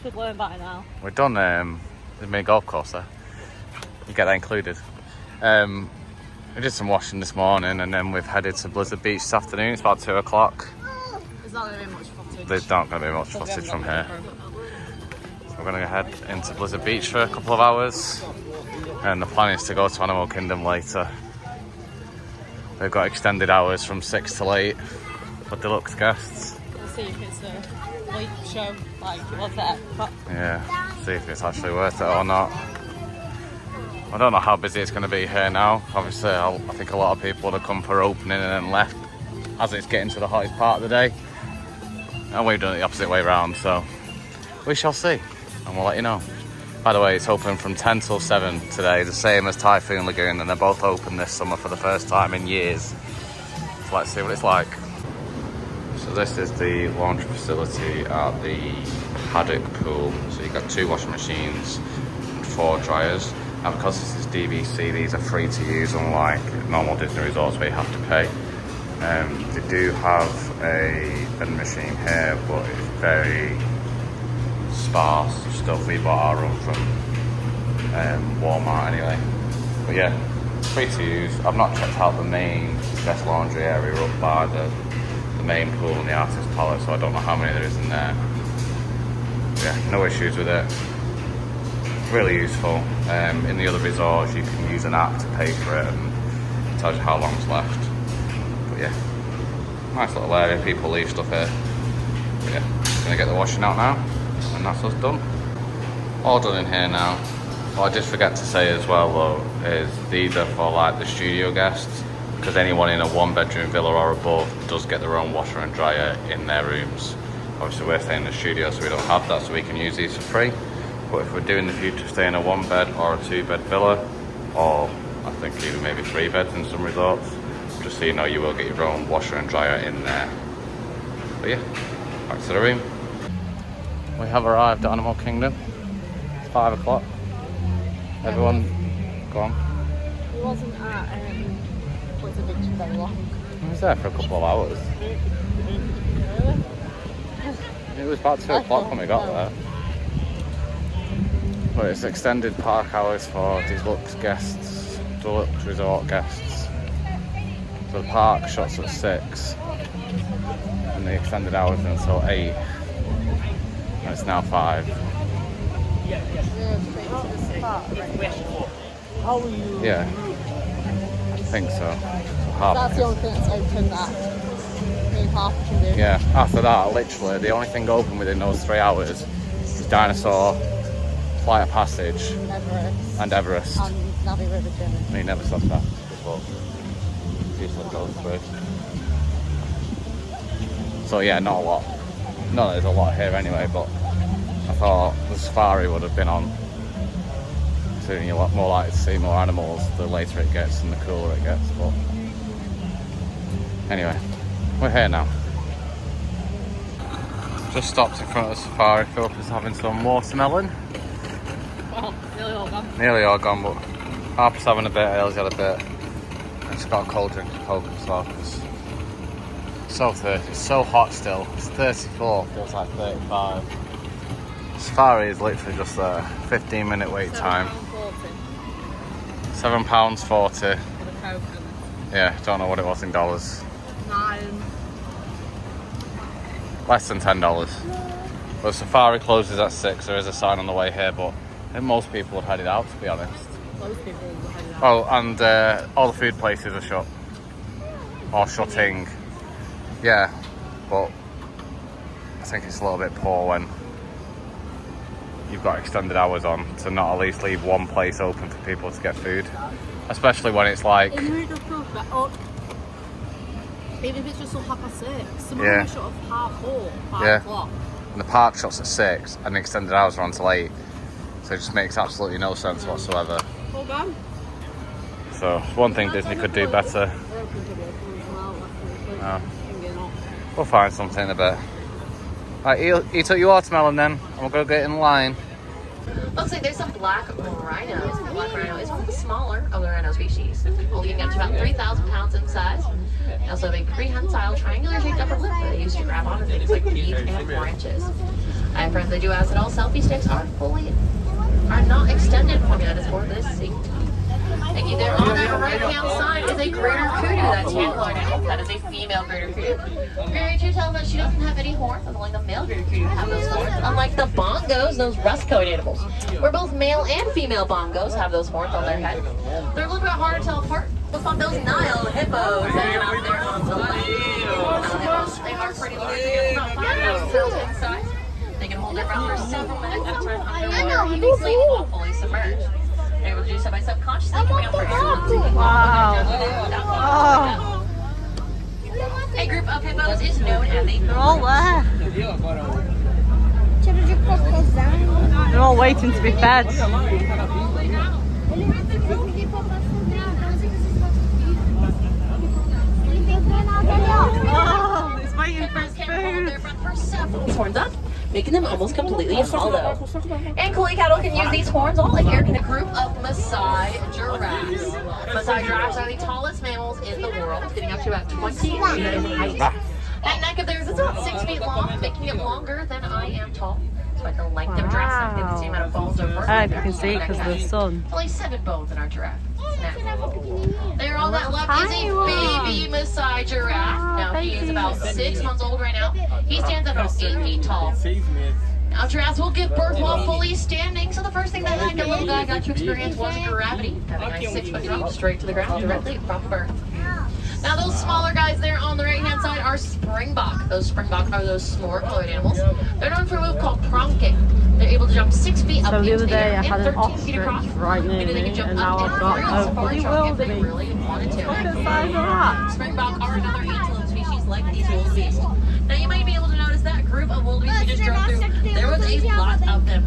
should learn by now. We've done the main golf course there. You get that included. We did some washing this morning and then we've headed to Blizzard Beach this afternoon. It's about 2 o'clock. There's not going to be much footage. There's not going to be much footage from here. So we're going to head into Blizzard Beach for a couple of hours. And the plan is to go to Animal Kingdom later. They've got extended hours from 6 till 8 for deluxe guests. We'll see if it's a late show like it was at Epcot. Yeah, see if it's actually worth it or not. I don't know how busy it's going to be here now. Obviously, I think a lot of people would have come for opening and then left as it's getting to the hottest part of the day. And we've done it the opposite way around, so we shall see. And we'll let you know. By the way, it's open from 10 till 7 today, the same as Typhoon Lagoon, and they're both open this summer for the first time in years. So let's see what it's like. So this is the laundry facility at the Haddock Pool. So you've got 2 washing machines and 4 dryers. And because this is DVC, these are free to use, unlike normal Disney resorts where you have to pay. They do have a vending machine here, but it's very sparse stuff. We bought our own from Walmart anyway. But yeah, free to use. I've not checked out the main guest laundry area up by the main pool and the artist palace, so I don't know how many there is in there. Yeah, no issues with it. Really useful. In the other resorts you can use an app to pay for it and it tells you how long's left. But yeah, nice little area, people leave stuff here. But yeah, gonna get the washing out now and that's us done. All done in here now. What I did forget to say as well though is these are for like the studio guests, because anyone in a 1-bedroom villa or above does get their own washer and dryer in their rooms. Obviously we're staying in the studio so we don't have that, so we can use these for free. But if we're doing the future stay in a 1-bed or a 2-bed villa, or I think even maybe 3 beds in some resorts, just so you know, you will get your own washer and dryer in there. But yeah, back to the room. We have arrived at Animal Kingdom. It's 5 o'clock. Everyone gone. He wasn't at Blizzard Beach for very long. He was there for a couple of hours. Really? It was about 2 o'clock when we got there. But it's extended park hours for deluxe guests, deluxe resort guests. So the park shuts at 6 and the extended hours until 8. And it's now 5. Yeah, I think so. That's the only thing that's open that me and Harper can do. Yeah, after that, literally, the only thing open within those 3 hours is Dinosaur, Flight of Passage, and Everest. And Navi River Journey. And he never stopped that. But usually goes through. So yeah, not a lot. No, there's a lot here anyway, but I thought the safari would have been on. So you're a lot more likely to see more animals the later it gets and the cooler it gets. But anyway, we're here now. Just stopped in front of the safari. Philip is having some watermelon. Well, nearly all gone. Nearly all gone, but Harper's having a bit, Ail's had a bit. And she's got a cold drink of Coke as well. It's so thirsty, it's so hot still. It's 34, feels like 35. Safari is literally just a 15-minute wait time. £7.40. For the Coke. Yeah, don't know what it was in dollars. 9. Less than $10. But safari closes at 6. There is a sign on the way here, but I think most people have headed out, to be honest. Most people have headed out. Oh, and all the food places are shut. Or shutting. Yeah, but I think it's a little bit poor when you've got extended hours on to not at least leave one place open for people to get food. Especially when it's like... Even if it's just till 6:30. Some of Yeah. them are shut off 4:30, 5 Yeah. o'clock. And the park shuts at 6 and the extended hours are on till 8. So it just makes absolutely no sense whatsoever. All gone. So one thing Disney could do better. Oh. We'll find something in a bit. Right, eat up your watermelon then, and we'll go get in line. Looks like there's some black rhinos. The black rhino is one of the smaller of the rhino species, only getting up to about 3,000 pounds in size. They also have a prehensile triangular shaped upper lip that they use to grab onto things like teeth and branches. I have friends that do ask that all selfie sticks are not extended formula for this seat. Thank you. There on that right hand side is a greater kudu. That's handlord animal. That is a female greater kudu. Greater kudu tell that she doesn't have any horns, unlike the male greater kudu have those horns. Unlike the bongos, those rust-coated animals, where both male and female bongos have those horns on their head. They're a little bit hard to tell apart. Let's find those Nile hippos hanging out there on the left. They are pretty large. They get about 5,000 pounds in size. They can hold their breath for several minutes at a time underwater, even sleep while fully submerged. They're able to do so by subconsciously coming up for air. Wow. A group of hippos is known as a They're all there. They're all waiting to be fed. Oh, it's waiting for its food. Horns up, making them almost completely hollow. And Koi cattle can use these horns all like air in a group of Maasai giraffes. Maasai giraffes are the tallest mammals in the world, getting up to about 20 feet in height. That neck of theirs is about 6 feet long, making it longer than I am tall. So like the length of giraffes, get the same amount of bones over. You can see because of the sun. Only 7 bones in our giraffe. There on that left is a baby Maasai giraffe. Now he is about 6 months old right now. He stands at about 8 feet tall. Now giraffes will give birth while fully standing, so the first thing that the little guy got to experience was gravity. Having a nice 6-foot drop straight to the ground directly from birth. Now those smaller guys there on the right hand side are springbok. Those springbok are those smaller-colored animals. They're known for a move called pronking. They're able to jump 6 feet up So the into other the day air I had and an 13 feet across. ostrich right near Meaning they me can jump and up now and I've got real a safari bloody truck if they wildebeest. really wanted to. Look at the size of that. Springbok are another antelope species like these wildebeest. Now you might be able to notice that group of wildebeest we just drove through. There was a lot of them.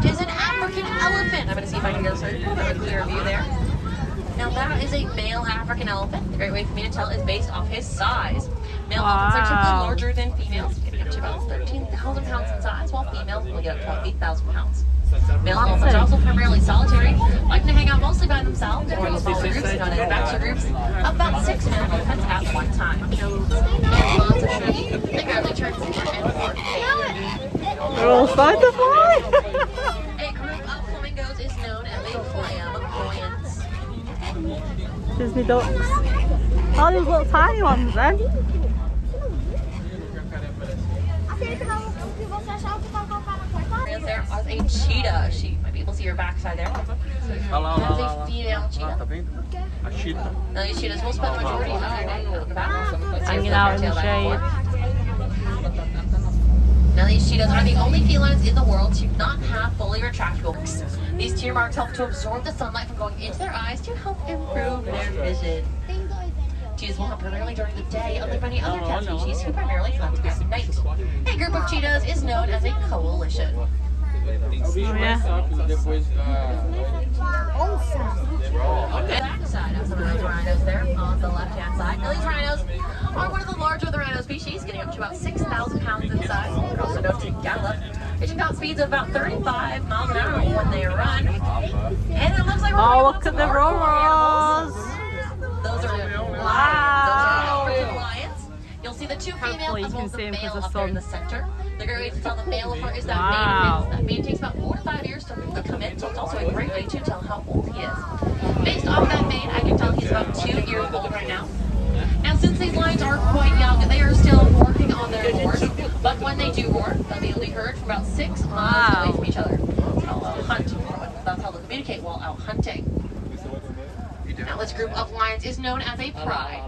There's an African elephant. I'm going to see if I can get a clear view there. Now that is a male African elephant. The great way for me to tell is based off his size. Male elephants are typically larger than females, getting up to about 13,000 pounds in size, while females will get up to about 8,000 pounds. Male elephants are also primarily solitary, liking to hang out mostly by themselves or in smaller groups, known as bachelor groups, of about 6 male elephants at one time. Lots of shooting, they barely turn and They're all starting to fly. A group of flamingos is known as a flamboyant. Disney ducks. Oh, those little tiny ones then. There is a cheetah. She might be able to see her backside there. That is a female cheetah. Now these cheetahs will spend the majority of their day on the back, Hanging out in the shade. Now these cheetahs are the only felines in the world to not have fully retractable marks. These tear marks help to absorb the sunlight from going into their eyes to help improve their vision. Cheetahs will hunt primarily during the day, unlike many other cat species who primarily hunt at night. A group of cheetahs is known as a coalition. Yeah. On the backside of some of those rhinos there, on the left-hand side. Now these rhinos are one of the larger of the rhino species, getting up to about 6,000 pounds in size. They're also known to gallop, reaching top speeds of about 35 miles an hour when they run. And it looks like we're Oh, look at the roars. Those are Wow. African lions. You'll see the 2 females as well as the male up there in the center. The great way to tell the male apart is that mane. That mane takes about 4 to 5 years to come in, so it's also a great way to tell how old he is. Based off that mane, I can tell he's about 2 years old right now. Now, since these lions are quite young, they are still working on their roars. But when they do roar, they'll be able to be heard from about 6 miles away from each other. That's how they'll communicate while out hunting. Now, this group of lions is known as a pride.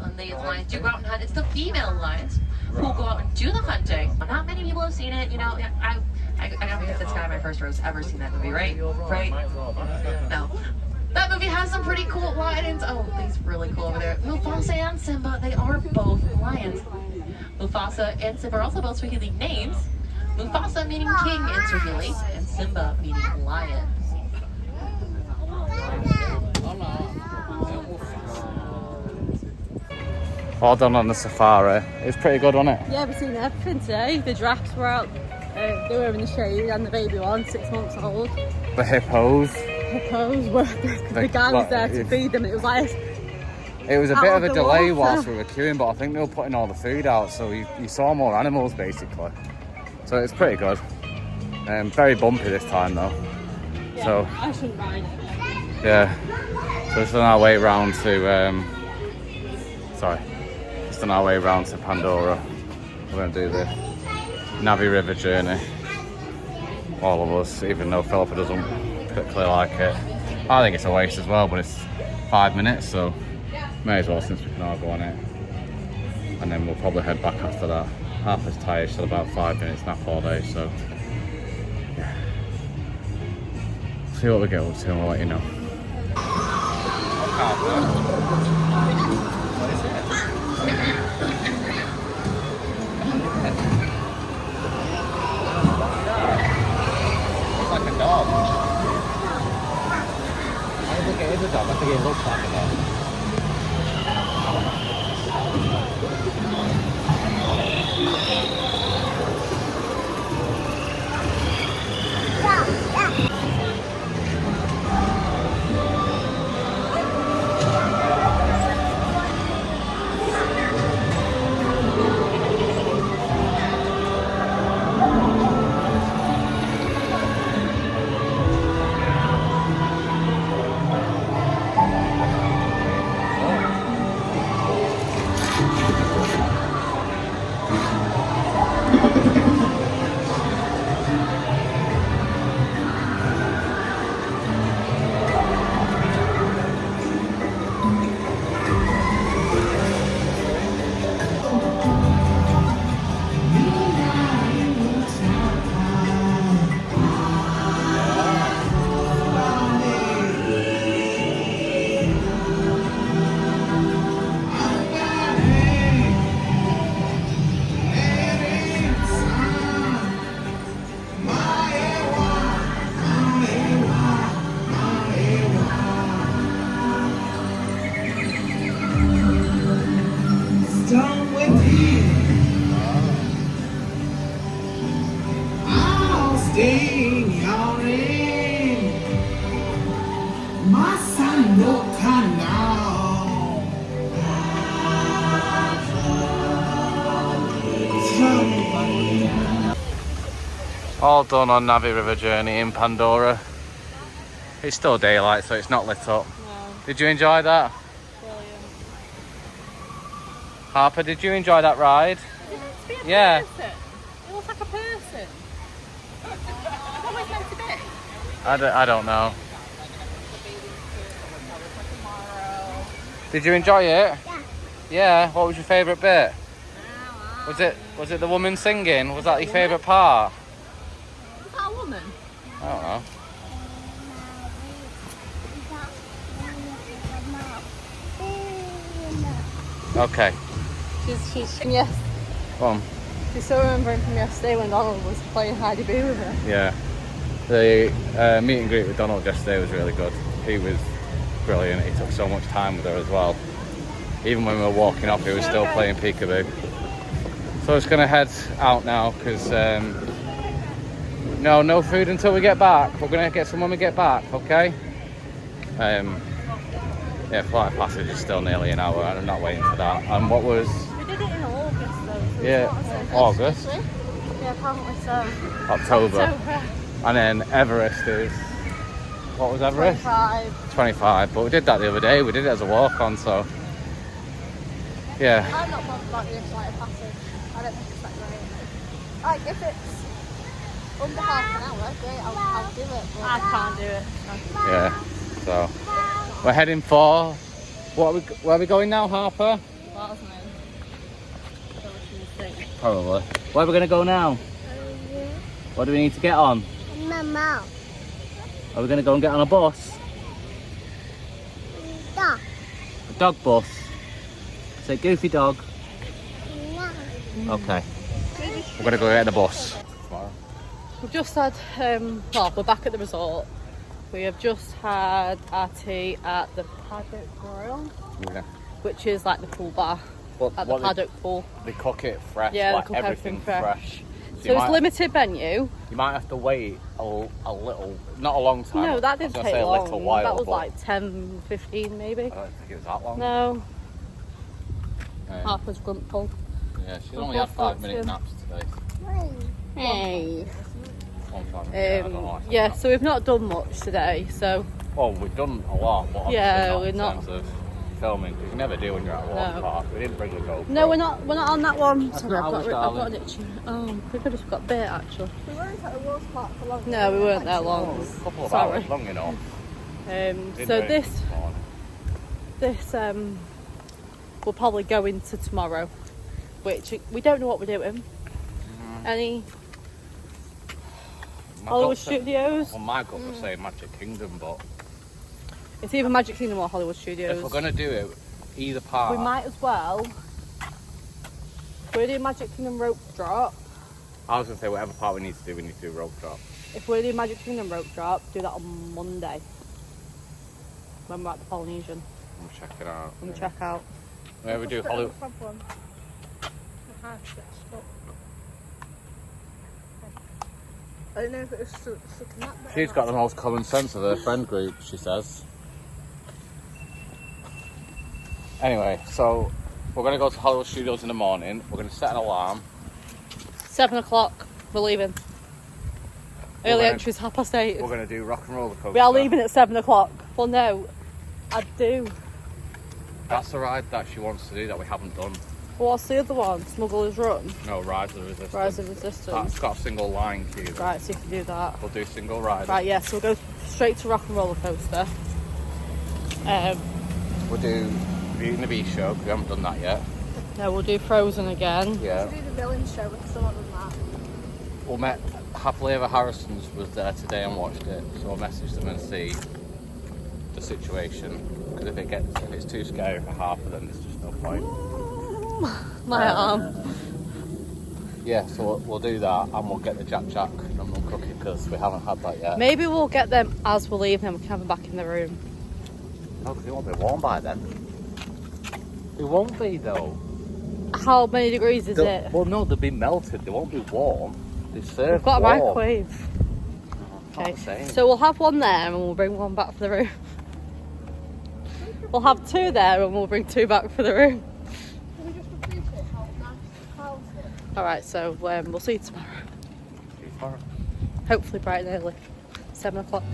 And these lions do go out and hunt. It's the female lions who will go out and do the hunting. Not many people have seen it. You know, I don't think this guy in my first row has ever seen that movie, right? Right? No. That movie has some pretty cool lions. Oh, he's really cool over there. Mufasa and Simba, they are both lions. Mufasa and Simba are also both Swahili names. Mufasa meaning king in Swahili, and Simba meaning lion. All done on the safari. It's pretty good, wasn't it? Yeah, we've seen everything today. The giraffes were out, they were in the shade, and the baby one, 6 months old. The hippos. Hippos were, the guy was there to feed them. It was like, It was a bit of a delay water. whilst we were queuing, but I think they were putting all the food out, so you saw more animals basically. So it's pretty good. Very bumpy this time though. Yeah, So I shouldn't ride it. yeah. So it's on our way round to just on our way round to Pandora. We're gonna do the Navi River journey. All of us, even though Philippa doesn't particularly like it. I think it's a waste as well, but it's 5 minutes, so may as well since we can all go on it. And then we'll probably head back after that. Harper's tired, still about 5 minutes nap all day, so yeah. See what we get up to and we'll let you know. It's like a dog. I don't think it is a dog, I think it looks like a dog. All done on Navi River journey in Pandora. It's still daylight, so it's not lit up. No. Did you enjoy that? Brilliant. Harper, did you enjoy that ride? Is it meant to be a Yeah. person? It looks like a person. What was it meant to be? I don't know. Did you enjoy it? Yeah. Yeah. What was your favourite bit? Was it the woman singing? Was that your favourite part? Was that a woman? I don't know. Okay. She's from yes. Go on. She's still remembering from yesterday when Donald was playing Heidi Boo with her. Yeah. The meet and greet with Donald yesterday was really good. He was brilliant. He took so much time with her as well. Even when we were walking up, he was still playing peekaboo. So I'm just going to head out now because no food until we get back. We're going to get some when we get back, okay? Yeah, flight of passage is still nearly an hour and I'm not waiting for that. And what was... We did it in August though. So Yeah, it's not August. Yeah, apparently so. October. And then Everest is... What was Everest? 25. But we did that the other day. We did it as a walk-on, so... Yeah. I'm not bothered about the flight of passage. I don't think it's that great. Like, if it's under half an hour, great, I'll do it. But I can't do it. No. Yeah. So... We're heading for... Where are we going now, Harper? Probably. Where are we going to go now? What do we need to get on? Mama. Are we going to go and get on a bus? Dog. A dog bus? Say goofy dog. No. Okay. We're going to go get the bus. We've just had, well, we're back at the resort. We have just had our tea at the Paddock Grill, Yeah. which is like the pool bar at the Paddock pool. They cook it fresh, Yeah, like they cook everything fresh. So you it's limited menu. You might have to wait a little, not a long time. No, that didn't take a long. little while, That was but like 10, 15 maybe. I don't think it was that long. No, Um, Harper's grumpy. yeah, she's only had 5 minute naps today. Hey. Sometimes. I don't like Yeah, that. so we've not done much today. So Well, we've done a lot, but Yeah, obviously we're in not- terms of filming, because you never do when you're at a water No. park. We didn't bring a GoPro. no, we're not on that one. That's Sorry, not I've got ours, an itchy. Oh, we could have got bit actually. We weren't at the water park for long. No, we weren't there Oh, long. it was a couple of Sorry. hours, long enough. Didn't So rain this morning. will probably go into tomorrow, which we don't know what we're doing. Any My Hollywood gut said- Studios? Well, my gut was saying Magic Kingdom, but It's either Magic Kingdom or Hollywood if Studios. we're going to do it, either part. We might as well. We're doing Magic Kingdom rope drop. I was going to say, whatever part we need to do rope drop. If we're doing Magic Kingdom rope drop, do that on Monday. When we're at the Polynesian. I'm checking out. And check out. Maybe we do Hollywood. I don't know if it was stuck in that bit. She's got the most common sense of her friend group, she says. Anyway, so we're going to go to Hollywood Studios in the morning. We're going to set an alarm. 7 o'clock. We're leaving. We're Early gonna- entry's 8:30. We're going to do Rock and Roller Coaster. We are leaving at 7 o'clock. Well, no, I do. That's the ride that she wants to do that we haven't done. What's the other one? Smuggler's Run. No, Rise of the Resistance. Rise of Resistance. That's got a single line queue. Right, so you can do that. We'll do single ride. Right, yeah, so we'll go straight to Rock and Roller Coaster. We'll do Beauty and the Beast show, because we haven't done that yet. No, we'll do Frozen again. Yeah. We should do the villain show with someone on that. We met Happily Ever Harrison's was there today and watched it, so I'll message them and see the situation. Because if it's too scary for Harper, then there's just no point. My arm. Yeah, so we'll do that, and we'll get the Jack Jack and we'll cook it, because we haven't had that yet. Maybe we'll get them as we're leaving and we can have them back in the room. No, because it won't be warm by then. It won't be though. How many degrees is it? Well, no, they'll be melted. They won't be warm. They serve We've got a warm. microwave. Not the same. So we'll have one there and we'll bring one back for the room. We'll have two there and we'll bring two back for the room. Can we just appreciate how nice the house is? Alright, so we'll see you tomorrow. See you tomorrow. Hopefully bright and early. 7 o'clock.